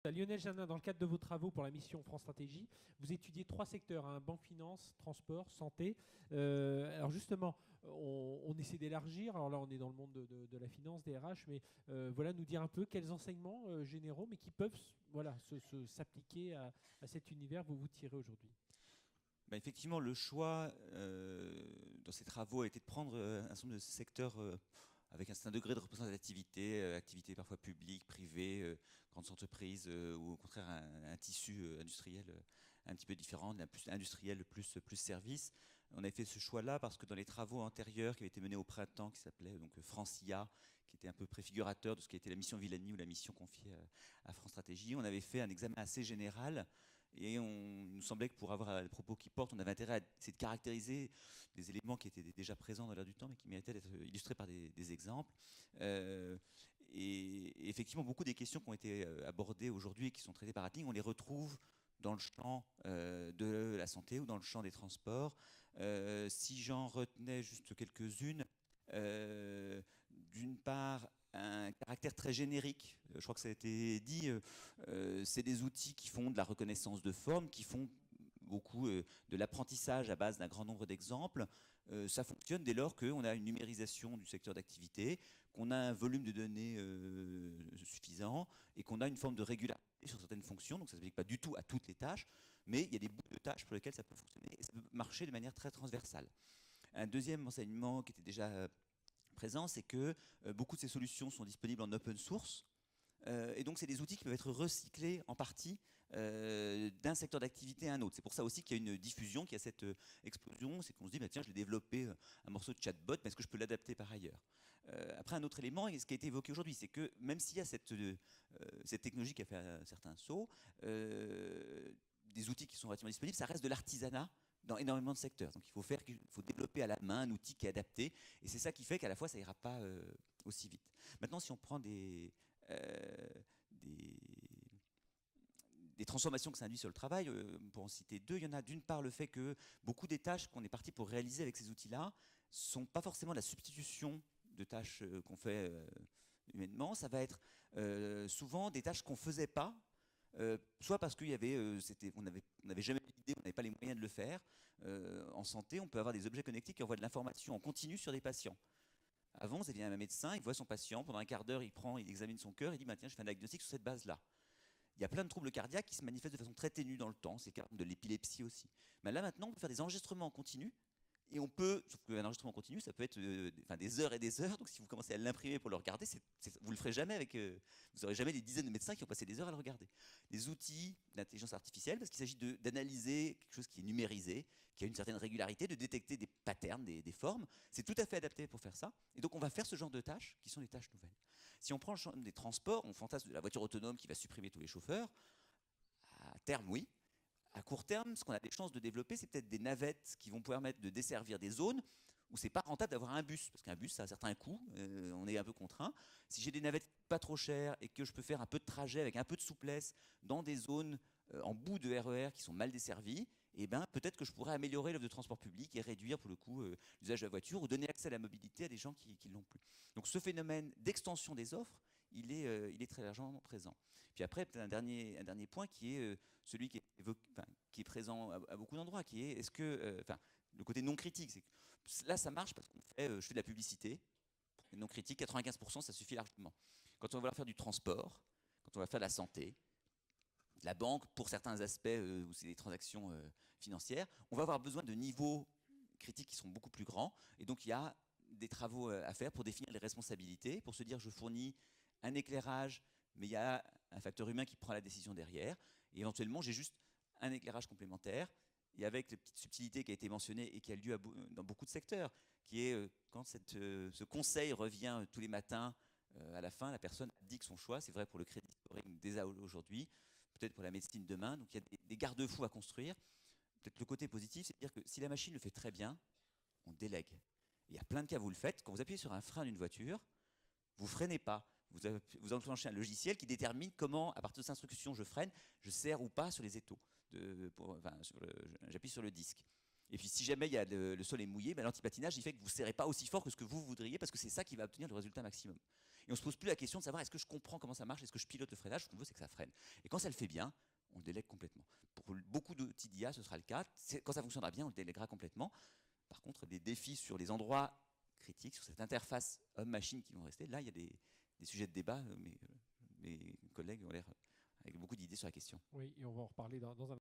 Lionel Janin, dans le cadre de vos travaux pour la mission France Stratégie, vous étudiez trois secteurs, hein, banque, finance, transport, santé. Alors justement, on essaie d'élargir. Alors là, on est dans le monde de la finance, des RH, mais voilà, nous dire un peu quels enseignements généraux, mais qui peuvent voilà, s'appliquer à cet univers vous vous tirez aujourd'hui. Bah, effectivement, le choix dans ces travaux a été de prendre un certain nombre de secteurs avec un certain degré de représentativité, activités parfois publiques, privées, grandes entreprises, ou au contraire un tissu industriel un petit peu différent, plus industriel, plus service. On a fait ce choix-là parce que dans les travaux antérieurs qui avaient été menés au printemps, qui s'appelait donc Francia, qui était un peu préfigurateur de ce qui a été la mission Villani ou la mission confiée à France Stratégie, on avait fait un examen assez général. Et il nous semblait que pour avoir les propos qui portent, on avait intérêt à essayer de caractériser des éléments qui étaient déjà présents dans l'air du temps, mais qui méritaient d'être illustrés par des exemples. Et effectivement, beaucoup des questions qui ont été abordées aujourd'hui et qui sont traitées par Atling, on les retrouve dans le champ de la santé ou dans le champ des transports. Si j'en retenais juste quelques-unes, d'une part, un caractère très générique. Je crois que ça a été dit. C'est des outils qui font de la reconnaissance de forme, qui font beaucoup de l'apprentissage à base d'un grand nombre d'exemples. Ça fonctionne dès lors qu'on a une numérisation du secteur d'activité, qu'on a un volume de données suffisant et qu'on a une forme de régularité sur certaines fonctions. Donc ça ne s'applique pas du tout à toutes les tâches, mais il y a des bouts de tâches pour lesquelles ça peut fonctionner et ça peut marcher de manière très transversale. Un deuxième enseignement qui était déjà présent, c'est que beaucoup de ces solutions sont disponibles en open source. Et donc, c'est des outils qui peuvent être recyclés en partie d'un secteur d'activité à un autre. C'est pour ça aussi qu'il y a une diffusion, qu'il y a cette explosion. C'est qu'on se dit, bah, tiens, je vais développer un morceau de chatbot, mais est-ce que je peux l'adapter par ailleurs? Après, un autre élément, et ce qui a été évoqué aujourd'hui, c'est que même s'il y a cette technologie qui a fait un certain saut, des outils qui sont relativement disponibles, ça reste de l'artisanat dans énormément de secteurs. Donc il faut développer à la main un outil qui est adapté. Et c'est ça qui fait qu'à la fois, ça ira pas aussi vite. Maintenant, si on prend des, des transformations que ça induit sur le travail, pour en citer deux, il y en a d'une part le fait que beaucoup des tâches qu'on est parti pour réaliser avec ces outils-là sont pas forcément la substitution de tâches qu'on fait humainement, ça va être souvent des tâches qu'on faisait pas, soit parce qu'il y avait, on n'avait jamais l'idée, on n'avait pas les moyens de le faire. En santé, on peut avoir des objets connectés qui envoient de l'information en continu sur des patients. Avant, ça vient un médecin, il voit son patient, pendant un quart d'heure, il examine son cœur, il dit bah, tiens, je fais un diagnostic sur cette base-là. Il y a plein de troubles cardiaques qui se manifestent de façon très ténue dans le temps, c'est le cas de l'épilepsie aussi. Mais là maintenant, on peut faire des enregistrements en continu, et on peut, sauf qu'un enregistrement continu, ça peut être des heures et des heures, donc si vous commencez à l'imprimer pour le regarder, vous le ferez jamais avec, vous n'aurez jamais des dizaines de médecins qui ont passé des heures à le regarder. Des outils d'intelligence artificielle, parce qu'il s'agit d'analyser quelque chose qui est numérisé, qui a une certaine régularité, de détecter des patterns, des formes, c'est tout à fait adapté pour faire ça, et donc on va faire ce genre de tâches qui sont des tâches nouvelles. Si on prend le champ des transports, on fantasme de la voiture autonome qui va supprimer tous les chauffeurs, à terme oui, à court terme, ce qu'on a des chances de développer, c'est peut-être des navettes qui vont permettre de desservir des zones où c'est pas rentable d'avoir un bus, parce qu'un bus, ça a un certain coût, on est un peu contraint. Si j'ai des navettes pas trop chères et que je peux faire un peu de trajet avec un peu de souplesse dans des zones en bout de RER qui sont mal desservies, eh ben, peut-être que je pourrais améliorer l'offre de transport public et réduire pour le coup l'usage de la voiture ou donner accès à la mobilité à des gens qui ne l'ont plus. Donc ce phénomène d'extension des offres, il est très largement présent. Puis après, peut-être un dernier point qui est celui qui est présent à beaucoup d'endroits, qui est est-ce que, le côté non critique, c'est que là ça marche parce qu'on fait, je fais de la publicité, non critique, 95% ça suffit largement. Quand on va faire du transport, quand on va faire de la santé, de la banque, pour certains aspects où c'est des transactions financières, on va avoir besoin de niveaux critiques qui sont beaucoup plus grands, et donc il y a des travaux à faire pour définir les responsabilités, pour se dire je fournis un éclairage, mais il y a un facteur humain qui prend la décision derrière, et éventuellement j'ai juste un éclairage complémentaire, et avec la petite subtilité qui a été mentionnée et qui a lieu dans beaucoup de secteurs, qui est quand ce conseil revient tous les matins, à la fin, la personne dit que son choix, c'est vrai pour le crédit scoring dès aujourd'hui, peut-être pour la médecine demain, donc il y a des garde-fous à construire. Peut-être le côté positif, c'est de dire que si la machine le fait très bien, on délègue. Il y a plein de cas, vous le faites, quand vous appuyez sur un frein d'une voiture, vous freinez pas. Vous enclenchez un logiciel qui détermine comment, à partir de cette instruction, je freine, je serre ou pas sur les étaux. J'appuie sur le disque. Et puis si jamais le sol est mouillé, l'antipatinage il fait que vous ne serrez pas aussi fort que ce que vous voudriez, parce que c'est ça qui va obtenir le résultat maximum. Et on ne se pose plus la question de savoir est-ce que je comprends comment ça marche, est-ce que je pilote le freinage. Ce qu'on veut, c'est que ça freine. Et quand ça le fait bien, on le délègue complètement. Pour beaucoup d'outils d'IA, ce sera le cas. Quand ça fonctionnera bien, on le délèguera complètement. Par contre, des défis sur les endroits critiques, sur cette interface homme-machine qui vont rester, là, il y a des sujets de débat. Mes collègues ont l'air avec beaucoup d'idées sur la question. Oui, et on va en reparler dans un